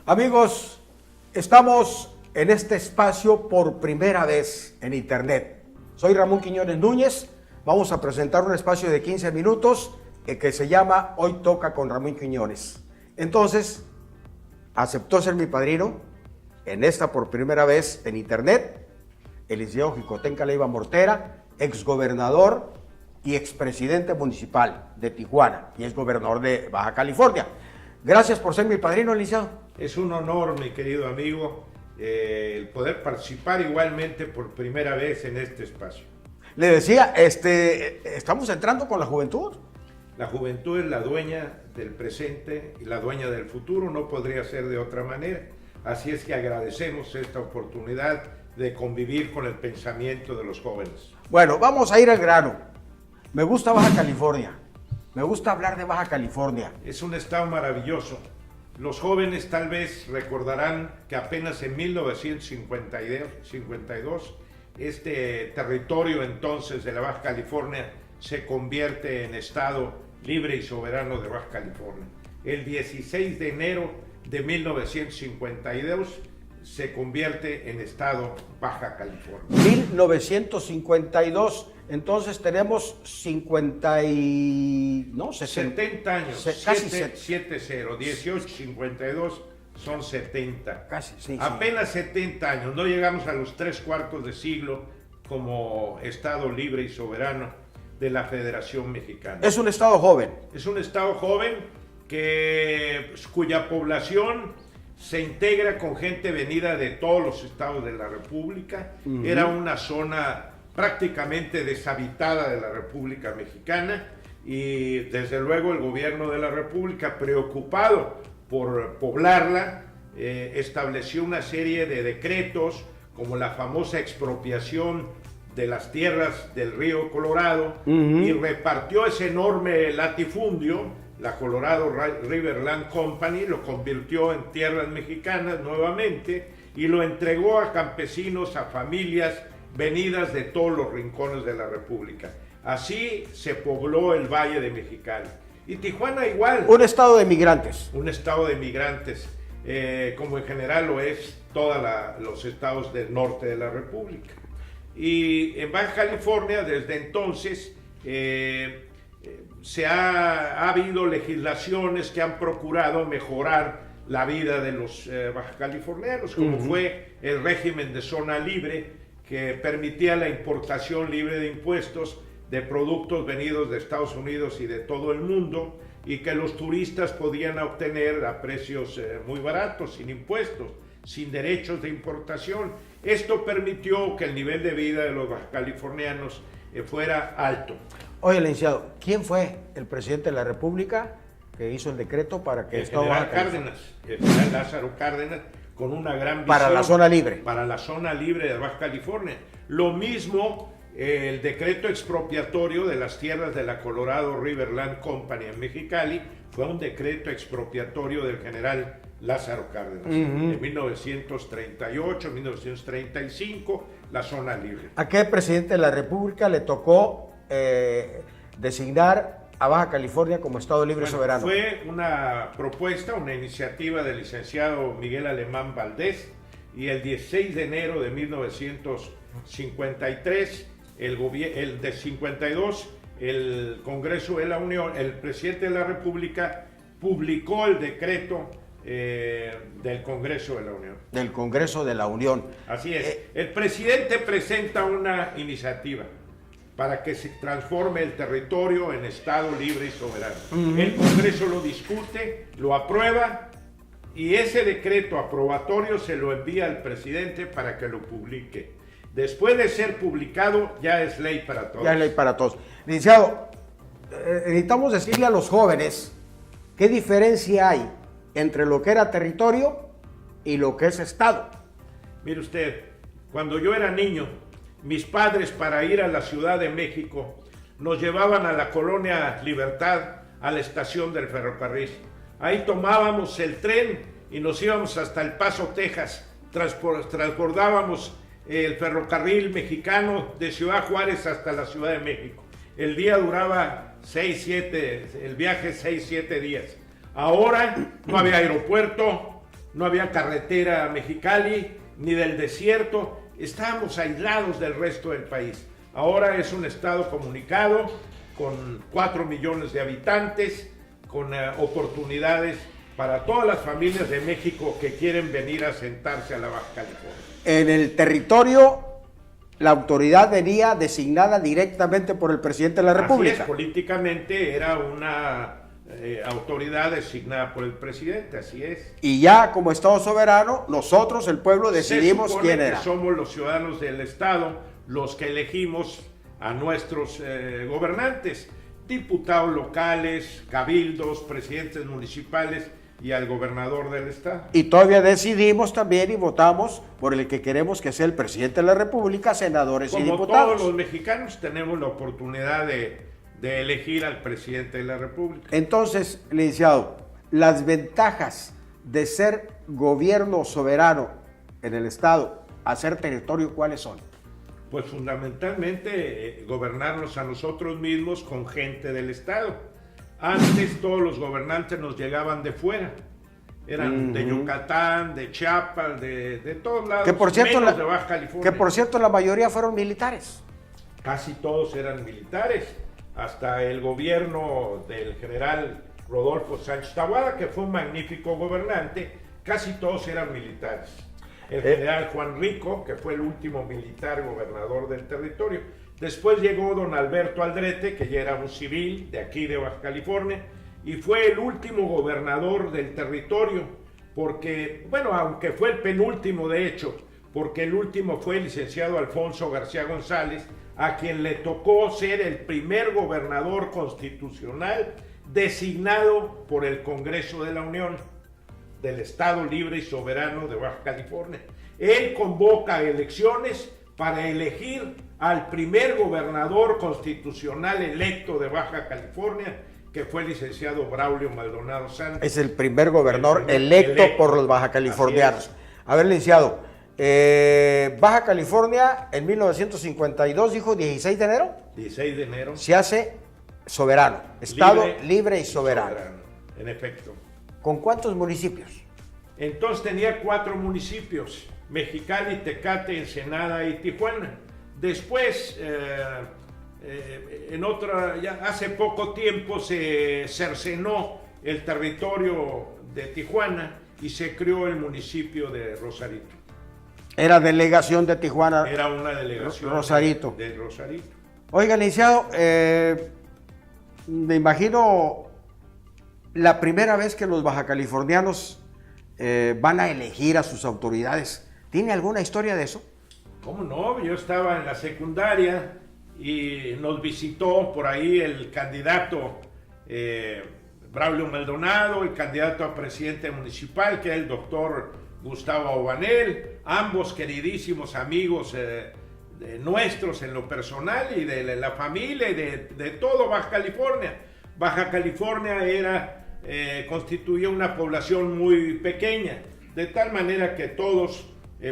Amigos, estamos en este espacio por primera vez en Internet. Soy Ramón Quiñones Núñez. Vamos a presentar un espacio de 15 minutos que se llama Hoy Toca con Ramón Quiñones. Entonces, aceptó ser mi padrino en esta por primera vez en Internet el licenciado Jicotenca Leiva Mortera, exgobernador y expresidente municipal de Tijuana y exgobernador de Baja California. Gracias por ser mi padrino, licenciado. Es un honor, mi querido amigo, el poder participar igualmente por primera vez en este espacio. Le decía, estamos entrando con la juventud. La juventud es la dueña del presente y la dueña del futuro, no podría ser de otra manera. Así es que agradecemos esta oportunidad de convivir con el pensamiento de los jóvenes. Bueno, vamos a ir al grano. Me gusta Baja California. Me gusta hablar de Baja California. Es un estado maravilloso. Los jóvenes tal vez recordarán que apenas en 1952 este territorio entonces de la Baja California se convierte en estado libre y soberano de Baja California. El 16 de enero de 1952 se convierte en estado Baja California. 1952, entonces tenemos 70 años, casi 7-0, 18-52 son 70. Casi, sí. Apenas 70 años, no llegamos a los 3/4 de siglo como estado libre y soberano de la Federación Mexicana. Es un estado joven. Es un estado joven cuya población se integra con gente venida de todos los estados de la República. Era una zona prácticamente deshabitada de la República Mexicana y desde luego el gobierno de la República, preocupado por poblarla, estableció una serie de decretos como la famosa expropiación de las tierras del río Colorado y repartió ese enorme latifundio. La Colorado River Land Company lo convirtió en tierras mexicanas nuevamente y lo entregó a campesinos, a familias venidas de todos los rincones de la República. Así se pobló el Valle de Mexicali. Y Tijuana igual. Un estado de migrantes. Un estado de migrantes, como en general lo es todos los estados del norte de la República. Y en Baja California, desde entonces, ha habido legislaciones que han procurado mejorar la vida de los baja californianos, como fue el régimen de zona libre, que permitía la importación libre de impuestos de productos venidos de Estados Unidos y de todo el mundo, y que los turistas podían obtener a precios muy baratos, sin impuestos, sin derechos de importación. Esto permitió que el nivel de vida de los baja californianos fuera alto. Oye, licenciado, ¿quién fue el presidente de la República que hizo el decreto para que el general Lázaro Cárdenas, con una gran visión para la zona libre? Para la zona libre de Baja California. Lo mismo el decreto expropiatorio de las tierras de la Colorado River Land Company en Mexicali fue un decreto expropiatorio del general Lázaro Cárdenas de 1938, 1935, la zona libre. ¿A qué presidente de la República le tocó designar a Baja California como Estado Libre y Soberano? Fue una propuesta, una iniciativa del licenciado Miguel Alemán Valdés, y el 16 de enero de 1953, el de 52, el Congreso de la Unión, el presidente de la República publicó el decreto del Congreso de la Unión. Del Congreso de la Unión. Así es. El presidente presenta una iniciativa para que se transforme el territorio en Estado libre y soberano. El Congreso lo discute, lo aprueba y ese decreto aprobatorio se lo envía al presidente para que lo publique. Después de ser publicado, ya es ley para todos. Ya es ley para todos. Licenciado, necesitamos decirle a los jóvenes qué diferencia hay entre lo que era territorio y lo que es Estado. Mire usted, cuando yo era niño, mis padres, para ir a la Ciudad de México, nos llevaban a la Colonia Libertad, a la estación del ferrocarril. Ahí tomábamos el tren y nos íbamos hasta El Paso, Texas. Transbordábamos el ferrocarril mexicano de Ciudad Juárez hasta la Ciudad de México. El día duraba 6-7 días. Ahora no había aeropuerto, no había carretera a Mexicali, ni del desierto, estábamos aislados del resto del país. Ahora es un estado comunicado con 4 millones de habitantes, con oportunidades para todas las familias de México que quieren venir a asentarse a la Baja California. En el territorio, la autoridad venía designada directamente por el presidente de la República. Así es, políticamente era una autoridad designada por el presidente, así es. Y ya como Estado soberano, nosotros, el pueblo, decidimos quién era. Somos los ciudadanos del Estado los que elegimos a nuestros gobernantes, diputados locales, cabildos, presidentes municipales y al gobernador del Estado. Y todavía decidimos también y votamos por el que queremos que sea el presidente de la República, senadores y diputados. Como todos los mexicanos tenemos la oportunidad de elegir al presidente de la República. Entonces, licenciado, las ventajas de ser gobierno soberano en el Estado a ser territorio, ¿cuáles son? Pues fundamentalmente gobernarnos a nosotros mismos con gente del Estado. Antes todos los gobernantes nos llegaban de fuera. Eran de Yucatán, de Chiapas, de todos lados, que por cierto, menos de Baja California. Que por cierto la mayoría fueron militares. Casi todos eran militares. Hasta el gobierno del general Rodolfo Sánchez Taboada, que fue un magnífico gobernante, casi todos eran militares. El general Juan Rico, que fue el último militar gobernador del territorio. Después llegó don Alberto Aldrete, que ya era un civil de aquí de Baja California, y fue el último gobernador del territorio, porque, bueno, aunque fue el penúltimo de hecho, porque el último fue el licenciado Alfonso García González, a quien le tocó ser el primer gobernador constitucional designado por el Congreso de la Unión del Estado Libre y Soberano de Baja California. Él convoca elecciones para elegir al primer gobernador constitucional electo de Baja California, que fue el licenciado Braulio Maldonado Santos. Es el primer gobernador electo por los bajacalifornianos. A ver, licenciado, Baja California en 1952, dijo 16 de enero. 16 de enero. Se hace soberano, Estado libre y soberano. En efecto. ¿Con cuántos municipios? Entonces tenía 4 municipios: Mexicali, Tecate, Ensenada y Tijuana. Después, ya hace poco tiempo se cercenó el territorio de Tijuana y se creó el municipio de Rosarito. Era delegación de Tijuana. Era una delegación Rosarito. De Rosarito. Oiga, licenciado, me imagino la primera vez que los bajacalifornianos van a elegir a sus autoridades. ¿Tiene alguna historia de eso? ¿Cómo no? Yo estaba en la secundaria y nos visitó por ahí el candidato Braulio Maldonado, el candidato a presidente municipal, que es el doctor Gustavo Aubanel, ambos queridísimos amigos nuestros en lo personal y de la familia y de todo Baja California. Baja California constituía una población muy pequeña, de tal manera que todos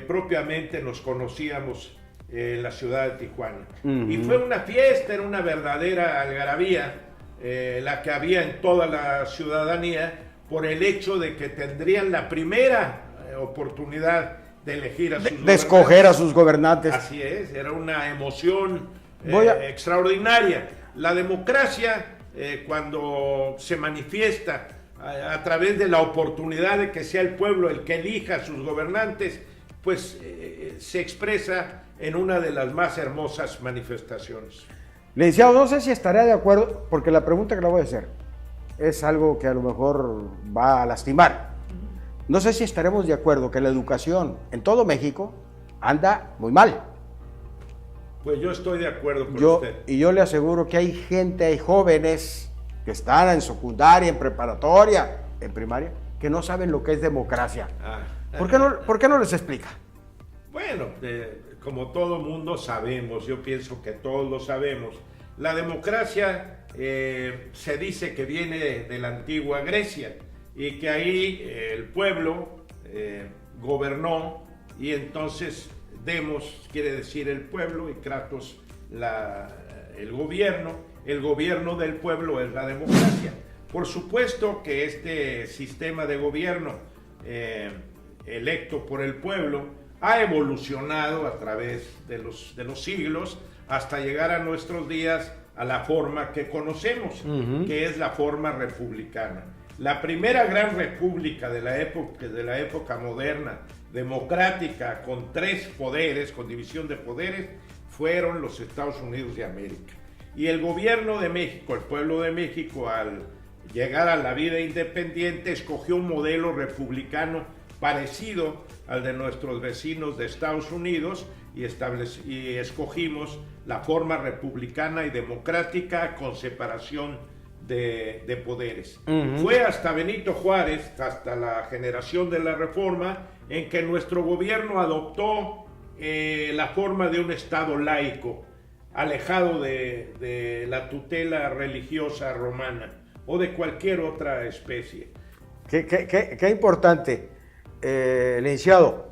propiamente nos conocíamos en la ciudad de Tijuana. Y fue una fiesta, era una verdadera algarabía la que había en toda la ciudadanía por el hecho de que tendrían la primera oportunidad de elegir a sus gobernantes. De escoger a sus gobernantes. Así es, era una emoción extraordinaria. La democracia, cuando se manifiesta a través de la oportunidad de que sea el pueblo el que elija a sus gobernantes, pues se expresa en una de las más hermosas manifestaciones. Licenciado, no sé si estará de acuerdo, porque la pregunta que le voy a hacer es algo que a lo mejor va a lastimar. No sé si estaremos de acuerdo que la educación en todo México anda muy mal. Pues yo estoy de acuerdo con usted. Y yo le aseguro que hay gente, hay jóvenes que están en secundaria, en preparatoria, en primaria, que no saben lo que es democracia. ¿Por qué no les explica? Bueno, como todo mundo sabemos, yo pienso que todos lo sabemos, la democracia se dice que viene de la antigua Grecia y que ahí el pueblo gobernó y entonces demos quiere decir el pueblo y kratos el gobierno del pueblo es la democracia. Por supuesto que este sistema de gobierno electo por el pueblo, ha evolucionado a través de los siglos hasta llegar a nuestros días a la forma que conocemos, que es la forma republicana. La primera gran república de la época moderna, democrática, con 3 poderes, con división de poderes, fueron los Estados Unidos de América. Y el gobierno de México, el pueblo de México, al llegar a la vida independiente, escogió un modelo republicano parecido al de nuestros vecinos de Estados Unidos y escogimos la forma republicana y democrática con separación de poderes. Fue hasta Benito Juárez, hasta la generación de la Reforma, en que nuestro gobierno adoptó la forma de un Estado laico, alejado de la tutela religiosa romana o de cualquier otra especie. Qué importante, licenciado.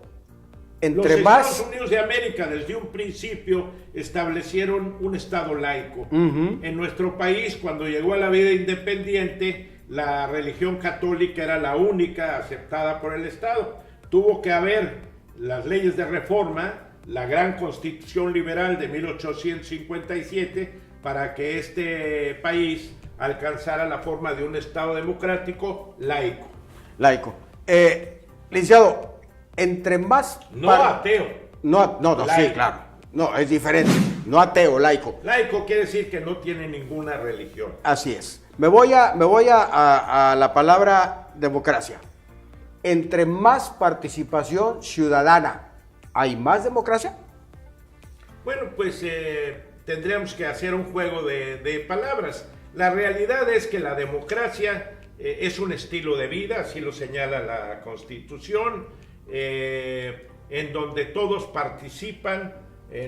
Los Estados Unidos de América desde un principio establecieron un Estado laico. En nuestro país, cuando llegó a la vida independiente, la religión católica era la única aceptada por el Estado. Tuvo que haber las leyes de reforma, la gran Constitución Liberal de 1857, para que este país alcanzara la forma de un Estado democrático laico. Laico. Licenciado, entre más... No ateo. No, sí, claro. No, es diferente. No ateo, laico. Laico quiere decir que no tiene ninguna religión. Así es. Me voy a la palabra democracia. Entre más participación ciudadana, ¿hay más democracia? Bueno, pues tendríamos que hacer un juego de palabras. La realidad es que la democracia es un estilo de vida, así lo señala la Constitución, en donde todos participan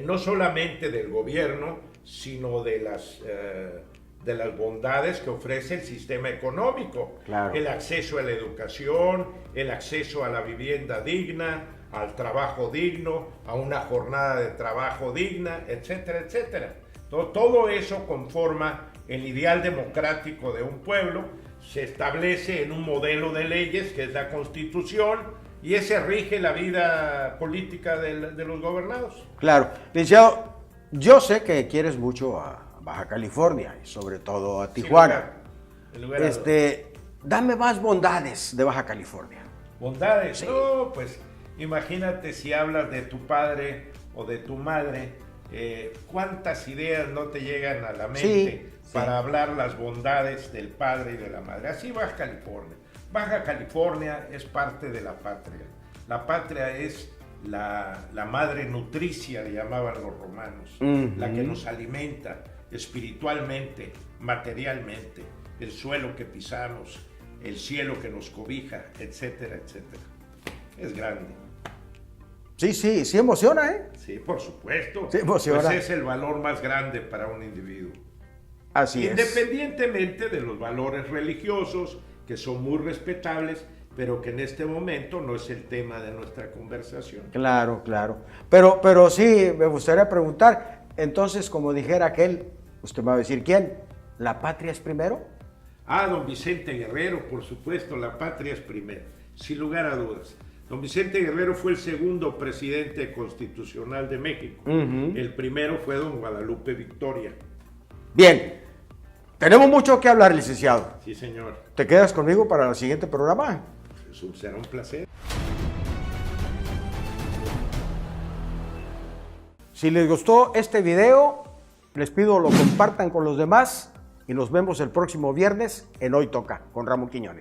no solamente del gobierno, sino de las bondades que ofrece el sistema económico. Claro. El acceso a la educación, el acceso a la vivienda digna, al trabajo digno, a una jornada de trabajo digna, etcétera, etcétera. Todo eso conforma el ideal democrático de un pueblo, se establece en un modelo de leyes que es la Constitución, y ese rige la vida política de los gobernados. Claro. Licenciado, yo sé que quieres mucho a Baja California y sobre todo a Tijuana. Sin lugar a dudas. Dame más bondades de Baja California. ¿Bondades? Sí. No, pues imagínate si hablas de tu padre o de tu madre, cuántas ideas no te llegan a la mente para hablar las bondades del padre y de la madre. Así Baja California. Baja California es parte de la patria. La patria es la madre nutricia, le llamaban los romanos, la que nos alimenta espiritualmente, materialmente, el suelo que pisamos, el cielo que nos cobija, etcétera, etcétera. Es grande. Sí emociona, ¿eh? Sí, por supuesto. Sí emociona. Pues es el valor más grande para un individuo. Así es. Independientemente de los valores religiosos, que son muy respetables, pero que en este momento no es el tema de nuestra conversación. Claro. Pero sí, me gustaría preguntar, entonces, como dijera aquel, usted me va a decir, ¿quién? ¿La patria es primero? Don Vicente Guerrero, por supuesto, la patria es primero, sin lugar a dudas. Don Vicente Guerrero fue el segundo presidente constitucional de México. El primero fue don Guadalupe Victoria. Bien, tenemos mucho que hablar, licenciado. Sí, señor. ¿Te quedas conmigo para el siguiente programa? Eso será un placer. Si les gustó este video, les pido lo compartan con los demás y nos vemos el próximo viernes en Hoy Toca con Ramón Quiñones.